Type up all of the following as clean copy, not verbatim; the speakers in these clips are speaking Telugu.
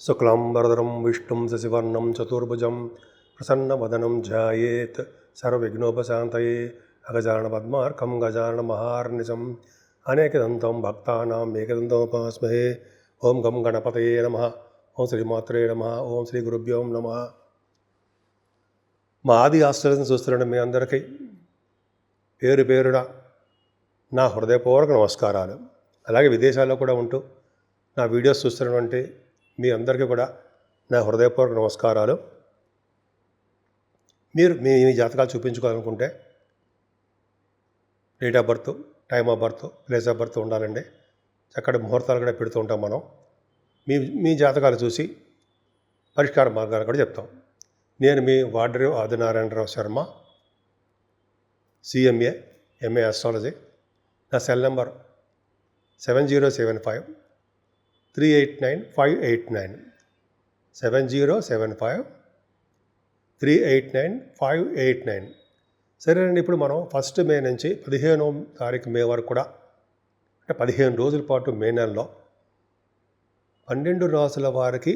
शुक्लांबरधरं विष्णुं शशिवर्णं चतुर्भुजं प्रसन्नवदनं ध्यायेत् सर्वविघ्नोपशान्तये अगजाननपद्मार्कं गजाननमहार्निशम् अनेकदन्तं भक्तानाम् एकदन्तमुपास्महे। ओं गं गणपतये नमः। ओं श्रीमात्रे नमः। ओं శ్రీ గురుభ్యో నమః। మా ఆది ఆస్ట్రేలియన్ చూస్తున్న మీ అందరికీ పేరు పేరున నా హృదయపూర్వక నమస్కారాలు. అలాగే విదేశాల్లో కూడా ఉంటూ నా వీడియోస్ చూస్తున్నటువంటి మీ అందరికీ కూడా నా హృదయపూర్వక నమస్కారాలు. మీరు మీ జాతకాలు చూపించుకోవాలనుకుంటే date of birth, time of birth, place of birth ఉండాలండి. చక్కటి ముహూర్తాలు కూడా పెడుతూ ఉంటాం మనం. మీ జాతకాలు చూసి పరిష్కార మార్గాలు కూడా చెప్తాం. నేను మీ Vadrev Adinarayanarao Sharma, CMA, MA astrology. నా సెల్ నెంబర్ 7075389589 7075389589. సరేనండి, ఇప్పుడు మనం 1 మే నుంచి 15వ తారీఖు మే వరకు కూడా, అంటే 15 రోజుల పాటు మే నెలలో 12 రాసుల వారికి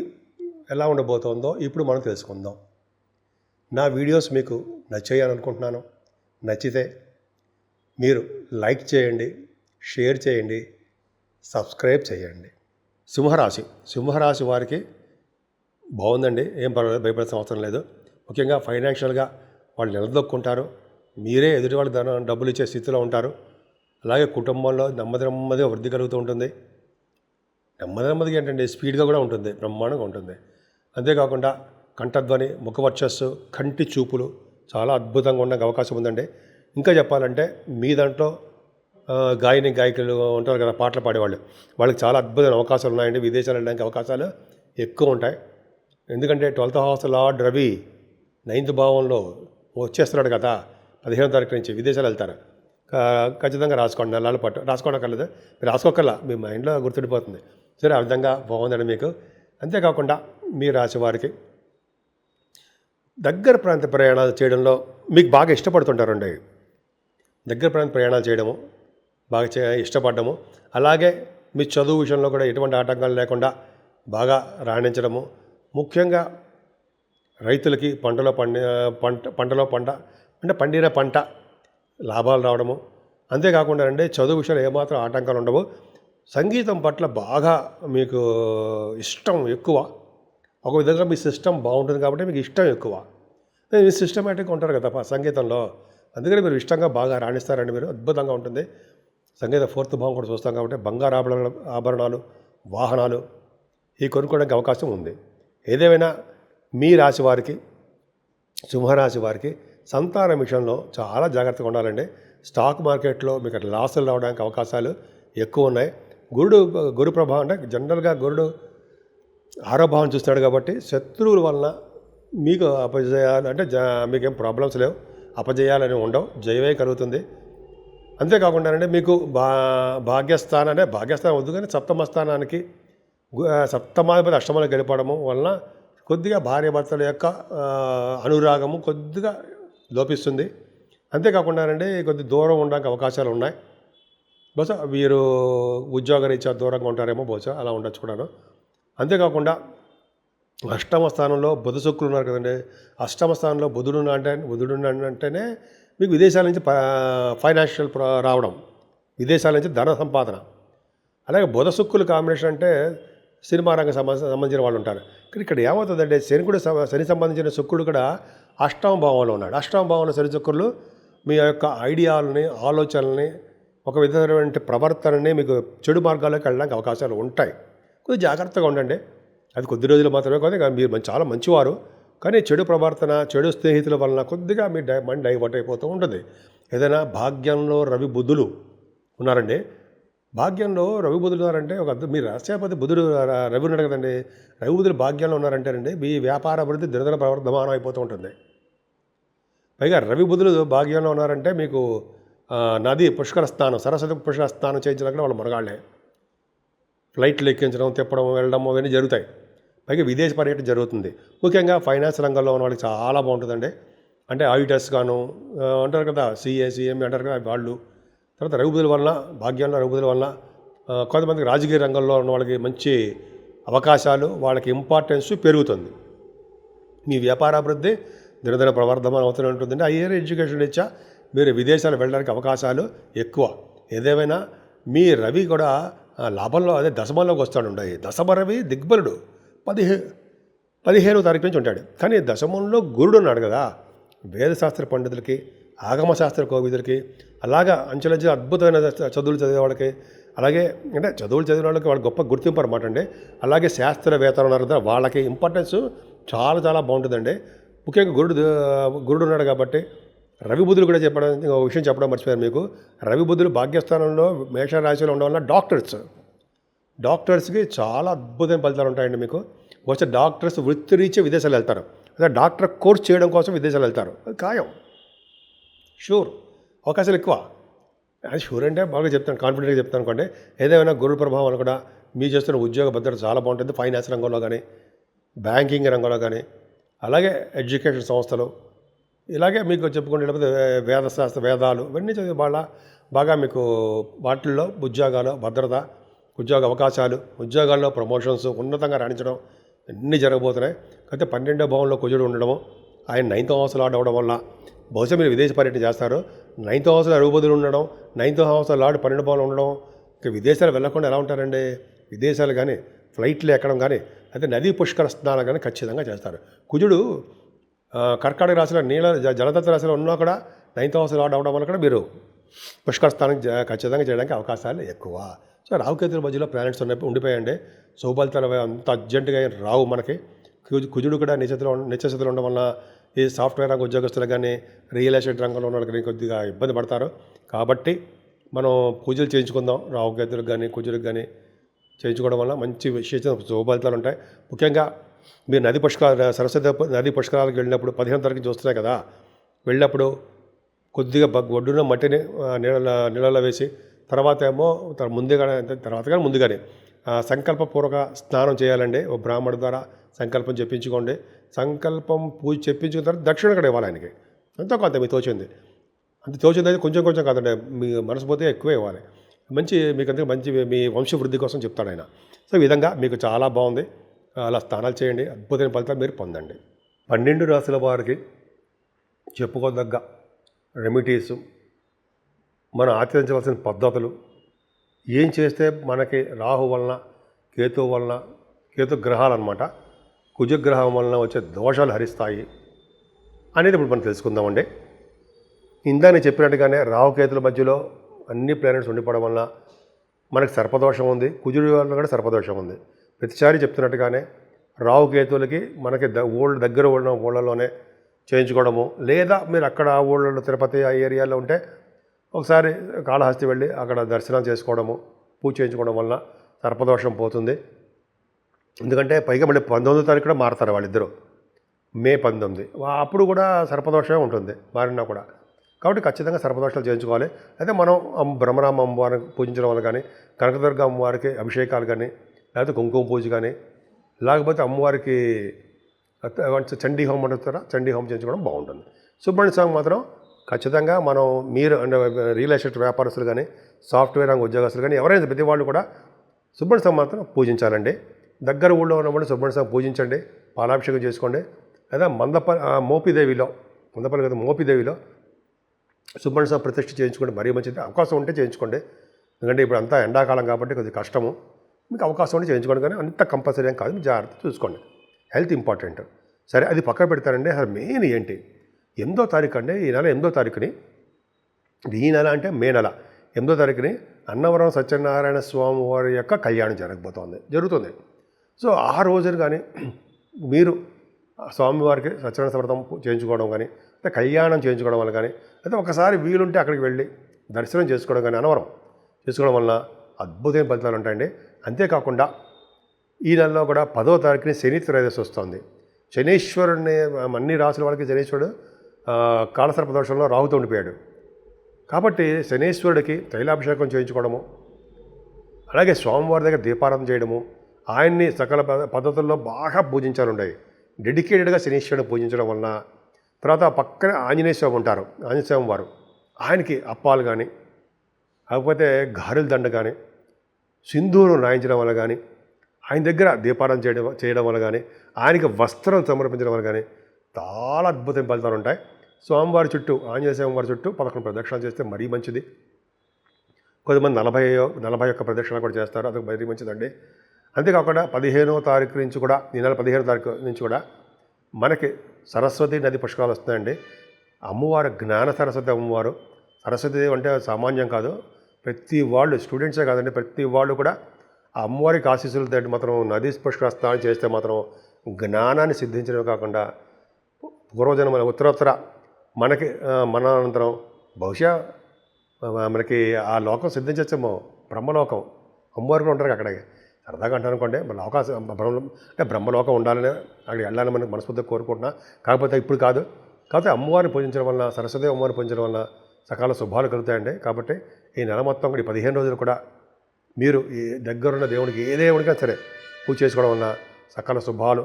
ఎలా ఉండబోతోందో ఇప్పుడు మనం తెలుసుకుందాం. నా వీడియోస్ మీకు నచ్చాయని అనుకుంటున్నాను. నచ్చితే మీరు లైక్ చేయండి, షేర్ చేయండి, సబ్స్క్రైబ్ చేయండి. సింహరాశి వారికి బాగుందండి, ఏం పర్వాలేదు, భయపడాల్సిన అవసరం లేదు. ముఖ్యంగా ఫైనాన్షియల్గా వాళ్ళు నిలదొక్కుంటారు. మీరే ఎదుటి వాళ్ళకి డబ్బులు ఇచ్చే స్థితిలో ఉంటారు. అలాగే కుటుంబంలో నెమ్మదిగా వృద్ధి కలుగుతూ ఉంటుంది. నెమ్మదిగా ఏంటంటే స్పీడ్గా కూడా ఉంటుంది, బ్రహ్మాండంగా ఉంటుంది. అంతేకాకుండా కంఠధ్వని, ముఖవర్చస్సు, కంటి చూపులు చాలా అద్భుతంగా ఉండడానికి అవకాశం ఉందండి. ఇంకా చెప్పాలంటే మీ దాంట్లో గాయకులు ఉంటారు కదా, పాటలు పాడేవాళ్ళు, వాళ్ళకి చాలా అద్భుతమైన అవకాశాలు ఉన్నాయండి. విదేశాలు వెళ్ళడానికి అవకాశాలు ఎక్కువ ఉంటాయి. ఎందుకంటే 12th house lord Ravi 9th భావంలో వచ్చేస్తున్నాడు కదా, 15వ తారీఖు నుంచి విదేశాలు వెళ్తారు. ఖచ్చితంగా రాసుకోండి. నెలల పాటు రాసుకోవక్కర్లేదు, మీరు రాసుకోకల్లా మీ మైండ్లో గుర్తుండిపోతుంది. సరే, ఆ విధంగా బాగుందండి మీకు. అంతేకాకుండా మీ రాశి వారికి దగ్గర ప్రాంత ప్రయాణాలు చేయడంలో మీకు బాగా ఇష్టపడుతుంటారండి. దగ్గర ప్రాంత ప్రయాణాలు చేయడము బాగా ఇష్టపడము, అలాగే మీ చదువు విషయంలో కూడా ఎటువంటి ఆటంకాలు లేకుండా బాగా రాణించడము. ముఖ్యంగా రైతులకి పంటలో అంటే పండిన పంట లాభాలు రావడము. అంతేకాకుండా అండి, చదువు విషయంలో ఏమాత్రం ఆటంకాలు ఉండవు. సంగీతం పట్ల బాగా మీకు ఇష్టం ఎక్కువ. ఒక విధంగా మీ సిస్టమ్ బాగుంటుంది కాబట్టి మీకు ఇష్టం ఎక్కువ. మీ సిస్టమేటిక్గా ఉంటారు కదా సంగీతంలో, అందుకని మీరు ఇష్టంగా బాగా రాణిస్తారండి. మీరు అద్భుతంగా ఉంటుంది. సంగీత 4th భావం కూడా చూస్తాం కాబట్టి బంగారు ఆభరణాలు, వాహనాలు ఈ కొనుక్కోవడానికి అవకాశం ఉంది. ఏదేమైనా మీ రాశి వారికి, సింహరాశి వారికి సంతానం విషయంలో చాలా జాగ్రత్తగా ఉండాలండి. స్టాక్ మార్కెట్లో మీకు లాసులు రావడానికి అవకాశాలు ఎక్కువ ఉన్నాయి. గురు ప్రభావం, అంటే జనరల్గా గురుడు 6వ భావం చూస్తున్నాడు కాబట్టి శత్రువుల వలన మీకు అపజయాలు, అంటే మీకేం ప్రాబ్లమ్స్ లేవు, అపజయాలని ఉండవు, జయమే కలుగుతుంది. అంతేకాకుండా అంటే మీకు భాగ్యస్థానం వద్దు కానీ సప్తమస్థానానికి సప్తమాధిపతి అష్టమంలోకి వెళ్ళిపోవడము వలన కొద్దిగా భార్యాభర్తల యొక్క అనురాగము కొద్దిగా లోపిస్తుంది. అంతేకాకుండా అంటే కొద్ది దూరం ఉండడానికి అవకాశాలు ఉన్నాయి. బహుశా వీరు ఉద్యోగరీత్యా దూరంగా ఉంటారేమో, బహుశా అలా ఉండొచ్చు కూడాను. అంతేకాకుండా అష్టమ స్థానంలో బుధ శుక్రులు ఉన్నారు కదండి. అష్టమ స్థానంలో బుధుడు అంటేనే మీకు విదేశాల నుంచి ఫైనాన్షియల్ రావడం, విదేశాల నుంచి ధన సంపాదన. అలాగే బుధ శుక్రులు కాంబినేషన్ అంటే సినిమా రంగం సంబంధించిన వాళ్ళు ఉంటారు. కానీ ఇక్కడ ఏమవుతుందంటే శని సంబంధించిన శుక్రుడు కూడా 8వ భావంలో ఉన్నాడు. 8వ భావంలో శని శుక్రులు మీ యొక్క ఐడియాలని, ఆలోచనల్ని, ఒక విధమైనటువంటి ప్రవర్తనని మీకు చెడు మార్గాల్లోకి వెళ్ళడానికి అవకాశాలు ఉంటాయి. కొద్దిగా జాగ్రత్తగా ఉండండి. అది కొద్ది రోజులు మాత్రమే కాదు, మీరు చాలా మంచివారు, కానీ చెడు ప్రవర్తన, చెడు స్నేహితుల వలన కొద్దిగా మీ మైండ్ డైవర్ట్ అయిపోతూ ఉంటుంది. ఏదైనా భాగ్యంలో రవి బుధులు ఉన్నారండి. భాగ్యంలో రవి బుధులు ఉన్నారంటే మీ రాష్ట్రపతి బుధుడు రవి ఉన్నాడు కదండి. రవి బుధులు భాగ్యంలో ఉన్నారంటేనండి మీ వ్యాపార అభివృద్ధి దినదిన ప్రవర్ధమానం అయిపోతూ ఉంటుంది. పైగా రవి బుధులు భాగ్యంలో ఉన్నారంటే మీకు నది పుష్కర స్నానం, సరస్వతి పుష్కర స్నానం చేయించడానికి వాళ్ళు మరగాళ్ళే. ఫ్లైట్లు ఎక్కించడం, తిప్పడం, వెళ్ళడం అవన్నీ జరుగుతాయి. పైగా విదేశీ పర్యటన జరుగుతుంది. ముఖ్యంగా ఫైనాన్స్ రంగంలో ఉన్న వాళ్ళకి చాలా బాగుంటుందండి. అంటే ఆడిటర్స్ గాను అంటారు కదా, CA అంటారు కదా వాళ్ళు. తర్వాత రఘుబుధుల వలన, భాగ్యంలో రఘుబుధుల వలన కొంతమందికి రాజకీయ రంగంలో ఉన్న వాళ్ళకి మంచి అవకాశాలు, వాళ్ళకి ఇంపార్టెన్స్ పెరుగుతుంది. మీ వ్యాపారాభివృద్ధి దినదిన ప్రవర్ధమానం అవుతూనే ఉంటుందండి. హైయర్ ఎడ్యుకేషన్ ఇచ్చా మీరు విదేశాలు వెళ్ళడానికి అవకాశాలు ఎక్కువ. ఏదేమైనా మీ రవి కూడా లాభంలో అదే దశమంలోకి వస్తాడు. దశమ రవి దిగ్బలుడు 15వ తారీఖు నుంచి ఉంటాడు. కానీ దశమంలో గురుడు ఉన్నాడు కదా, వేదశాస్త్ర పండితులకి, ఆగమశాస్త్ర కోవిదులకి, అలాగా అంచెలంచె అద్భుతమైన చదువులు చదివే వాళ్ళకి, అలాగే అంటే చదువులు చదివిన వాళ్ళకి వాళ్ళకి గొప్ప గుర్తింపు అనమాట అండి. అలాగే శాస్త్రవేత్తలు ఉన్నారు కదా, వాళ్ళకి ఇంపార్టెన్స్ చాలా చాలా బాగుంటుందండి. ముఖ్యంగా గురుడు ఉన్నాడు కాబట్టి రవి బుధులు కూడా చెప్పడం, ఒక విషయం చెప్పడం మర్చిపోయారు మీకు. రవి బుధులు భాగ్యస్థానంలో మేషరాశిలో ఉండడం వల్ల డాక్టర్స్కి చాలా అద్భుతమైన ఫలితాలు ఉంటాయండి. మీకు వచ్చే డాక్టర్స్ వృత్తిరీత్యా విదేశాలు వెళ్తారు, అదే డాక్టర్ కోర్స్ చేయడం కోసం విదేశాలు వెళ్తారు. అది ఖాయం, షూర్, అవకాశాలు ఎక్కువ. అది షూర్ అంటే బాగా చెప్తాను, కాన్ఫిడెంట్గా చెప్తాను అనుకోండి. ఏదేమైనా గురు ప్రభావం కూడా మీరు చేస్తున్న ఉద్యోగ భద్రత చాలా బాగుంటుంది. ఫైనాన్స్ రంగంలో కానీ, బ్యాంకింగ్ రంగంలో కానీ, అలాగే ఎడ్యుకేషన్ సంస్థలు, ఇలాగే మీకు చెప్పుకుంటే వేదాలు ఇవన్నీ చదివి బాగా మీకు వాటిల్లో ఉద్యోగాలు భద్రత, ఉద్యోగ అవకాశాలు, ఉద్యోగాల్లో ప్రమోషన్స్, ఉన్నతంగా రాణించడం అన్నీ జరగబోతున్నాయి. అయితే 12వ భావంలో కుజుడు ఉండడము, ఆయన 9th హౌస్లో అవ్వడం వల్ల బహుశా మీరు విదేశీ పర్యటన చేస్తారు. 9th హౌస్లో రవి బుధుడు ఉండడం, 9th హౌస్లో లార్డ్ 12వ భావంలో ఉండడం, ఇంకా విదేశాలు వెళ్ళకుండా ఎలా ఉంటారండి? విదేశాలు కానీ, ఫ్లైట్లు ఎక్కడం కానీ, అయితే నదీ పుష్కర స్నానాలు కానీ ఖచ్చితంగా చేస్తారు. కుజుడు కర్కాటక రాశిలో జలతత్వ రాశిలో ఉన్నా కూడా 9th హౌస్లో లార్డ్ అవ్వడం వల్ల కూడా మీరు పుష్కర స్నానం ఖచ్చితంగా చేయడానికి అవకాశాలు ఎక్కువ. సో రాహుకేతుల మధ్యలో ప్లానెట్స్ ఉండిపోయండి. శుభఫలితాలు అంత అర్జెంటుగా రావు మనకి. కుజుడు కూడా నిత్యస్థితిలో ఉండడం వల్ల ఈ సాఫ్ట్వేర్ రంగ ఉద్యోగస్తులు కానీ, రియల్ ఎస్టేట్ రంగంలో ఉన్న వాళ్ళకి కొద్దిగా ఇబ్బంది పడతారు. కాబట్టి మనం పూజలు చేయించుకుందాం. రాహుకేతులకు కానీ, కుజులకు కానీ చేయించుకోవడం వల్ల మంచి శుభఫలితాలు ఉంటాయి. ముఖ్యంగా మీరు సరస్వతి నదీ పుష్కరాలకు వెళ్ళినప్పుడు 15వ తారీఖు చూస్తున్నాయి కదా, వెళ్ళినప్పుడు కొద్దిగా ఒడ్డున మట్టిని నీళ్ళలో వేసి తర్వాత ముందుగానే సంకల్పపూర్వక స్నానం చేయాలండి. ఓ బ్రాహ్మణుడి ద్వారా సంకల్పం చెప్పించుకోండి. సంకల్పం పూజ చెప్పించుకున్న తర్వాత దక్షిణ కూడా ఇవ్వాలి ఆయనకి. ఎంతో కొంత మీకు తోచింది, అంత తోచింది అయితే కొంచెం కాదండి, మీ మనసు పోతే ఎక్కువే ఇవ్వాలి. మీకు అంతే మంచి మీ వంశవృద్ధి కోసం చెప్తాడు ఆయన. సో ఈ విధంగా మీకు చాలా బాగుంది. అలా స్నానాలు చేయండి, అద్భుతమైన ఫలితాలు మీరు పొందండి. 12 రాశుల వారికి చెప్పుకోదగ్గ రెమిడీసు, మనం ఆచరించవలసిన పద్ధతులు, ఏం చేస్తే మనకి రాహు వలన, కేతు గ్రహాలు అనమాట, కుజగ్రహం వలన వచ్చే దోషాలు హరిస్తాయి అనేది ఇప్పుడు మనం తెలుసుకుందామండి. ఇందా నేను చెప్పినట్టుగానే రాహుకేతుల మధ్యలో అన్ని ప్లానెట్స్ ఉండిపోవడం వలన మనకి సర్పదోషం ఉంది, కుజుడి వల్ల కూడా సర్పదోషం ఉంది. ప్రతిసారి చెప్తున్నట్టుగానే రాహుకేతులకి మనకి దగ్గర ఉన్న ఊళ్ళలోనే చేయించుకోవడము, లేదా మీరు అక్కడ ఊళ్ళలో తిరుపతి ఆ ఏరియాలో ఉంటే ఒకసారి కాళహస్తి వెళ్ళి అక్కడ దర్శనం చేసుకోవడము, పూజ చేయించుకోవడం వలన సర్పదోషం పోతుంది. ఎందుకంటే పైగా మళ్ళీ 19వ తారీఖు కూడా మారుతారు వాళ్ళిద్దరూ, మే 19. అప్పుడు కూడా సర్పదోషమే ఉంటుంది మారినా కూడా. కాబట్టి ఖచ్చితంగా సర్పదోషాలు చేయించుకోవాలి. అయితే మనం బ్రహ్మరామ అమ్మవారిని పూజించడం వల్ల కానీ, కనకదుర్గ అమ్మవారికి అభిషేకాలు కానీ, లేకపోతే కుంకుమ పూజ కానీ, లేకపోతే అమ్మవారికి చండీ హోమం అంటారా, చండీ హోమం చేయించుకోవడం బాగుంటుంది. సుబ్రహ్మణ్య స్వామి మాత్రం ఖచ్చితంగా మీరు అంటే రియల్ ఎస్టేట్ వ్యాపారస్తులు కానీ, సాఫ్ట్వేర్ రంగ ఉద్యోగస్తులు కానీ, ఎవరైనా ప్రతి వాళ్ళు కూడా సుబ్రహ్మణ్య స్వామి మాత్రం పూజించాలండి. దగ్గర ఊళ్ళో ఉన్నప్పుడు సుబ్రహ్మణ్య స్వామి పూజించండి, పాలాభిషేకం చేసుకోండి. లేదా మోపిదేవిలో సుబ్రహ్మణ్య స్వామి ప్రతిష్ఠ చేయించుకోండి, మరీ మంచిది. అవకాశం ఉంటే చేయించుకోండి. ఎందుకంటే ఇప్పుడు అంతా ఎండాకాలం కాబట్టి కొద్దిగా కష్టము. మీకు అవకాశం ఉంటే చేయించుకోండి, కానీ అంత కంపల్సరీ ఏం కాదు, మీరు జాగ్రత్త చూసుకోండి. Health important. సరే, అది పక్క పెడతారండి. అసలు మెయిన్ ఏంటి? 8వ తారీఖు అండి, ఈ నెల 8వ తారీఖుని, ఈ నెల అంటే మే నెల 8వ తారీఖుని అన్నవరం సత్యనారాయణ స్వామి వారి యొక్క కళ్యాణం జరుగుతుంది. సో ఆ రోజున కానీ మీరు స్వామివారికి సత్యనారాయణ వ్రతం చేయించుకోవడం కానీ, అంటే కళ్యాణం చేయించుకోవడం వల్ల కానీ, అయితే ఒకసారి వీలుంటే అక్కడికి వెళ్ళి దర్శనం చేసుకోవడం కానీ, అన్నవరం చేసుకోవడం వలన అద్భుతమైన ఫలితాలు ఉంటాయండి. అంతేకాకుండా ఈ నెలలో కూడా 10వ తారీఖుని శని త్రయోదశి వస్తుంది. శనీశ్వరుడిని అన్ని రాసుల వాళ్ళకి శనీశ్వరుడు కాలసర్ప దోషంలో రాహుతో ఉండిపోయాడు. కాబట్టి శనీశ్వరుడికి తైలాభిషేకం చేయించుకోవడము, అలాగే స్వామివారి దగ్గర దీపారాధన చేయడము, ఆయన్ని సకల పద్ధతుల్లో బాగా పూజించాలి ఉన్నాయి. డెడికేటెడ్గా శనీశ్వరుడిని పూజించడం వలన, తర్వాత పక్కనే ఆంజనేయ స్వామి ఉంటారు, ఆంజనేయ స్వామి వారు, ఆయనకి అప్పాలు కానీ, లేకపోతే గారెల దండ కానీ, సింధూరం రాయించడం వల్ల కానీ, ఆయన దగ్గర దీపారాధన చేయడం వల్ల కానీ, ఆయనకి వస్త్రం సమర్పించడం వల్ల కానీ చాలా అద్భుతమైన ఫలితాలు ఉంటాయి. స్వామివారి చుట్టూ, ఆంజనేయ స్వామివారి చుట్టూ 11 ప్రదక్షిణాలు చేస్తే మరీ మంచిది. కొంతమంది 41 ప్రదక్షిణాలు కూడా చేస్తారు, అది మరీ మంచిదండి. అంతేకాకుండా 15వ తారీఖు నుంచి కూడా, ఈ నెల 15వ తారీఖు నుంచి కూడా మనకి సరస్వతి నది పుష్కరాలు వస్తున్నాయండి. అమ్మవారు జ్ఞాన సరస్వతి అమ్మవారు. సరస్వతి అంటే సామాన్యం కాదు. ప్రతి వాళ్ళు, స్టూడెంట్సే కాదండి, ప్రతి వాళ్ళు కూడా ఆ అమ్మవారికి ఆశీస్సులతో మాత్రం నదీ పుష్కర స్నానం చేస్తే మాత్రం జ్ఞానాన్ని సిద్ధించడమే కాకుండా పూర్వజన్మ ఉత్తరోత్తర మనకి మరణానంతరం బహుశా మనకి ఆ లోకం సిద్ధించచ్చేమో, బ్రహ్మలోకం. అమ్మవారు కూడా ఉంటారు అక్కడికి. సరదాగా అంటాను అనుకోండి, మన అంటే బ్రహ్మలోకం ఉండాలని అక్కడికి వెళ్ళాలని మనకు మనస్ఫూర్తిగా కోరుకుంటున్నా. కాకపోతే ఇప్పుడు కాదు. కాకపోతే అమ్మవారిని పూజించడం వల్ల, సరస్వతి అమ్మవారిని పూజించడం వల్ల సకాల శుభాలు కలుగుతాయండి. కాబట్టి ఈ నెల మొత్తం కూడా, ఈ 15 రోజులు కూడా మీరు ఈ దగ్గరున్న దేవుడికి, ఏ దేవుడికైనా సరే పూజ చేసుకోవడం వల్ల సకల శుభాలు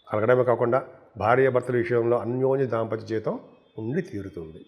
కలగడమే కాకుండా భార్యాభర్తల విషయంలో అన్యోన్య దాంపత్య జీవితం ఉండి తీరుతుంది.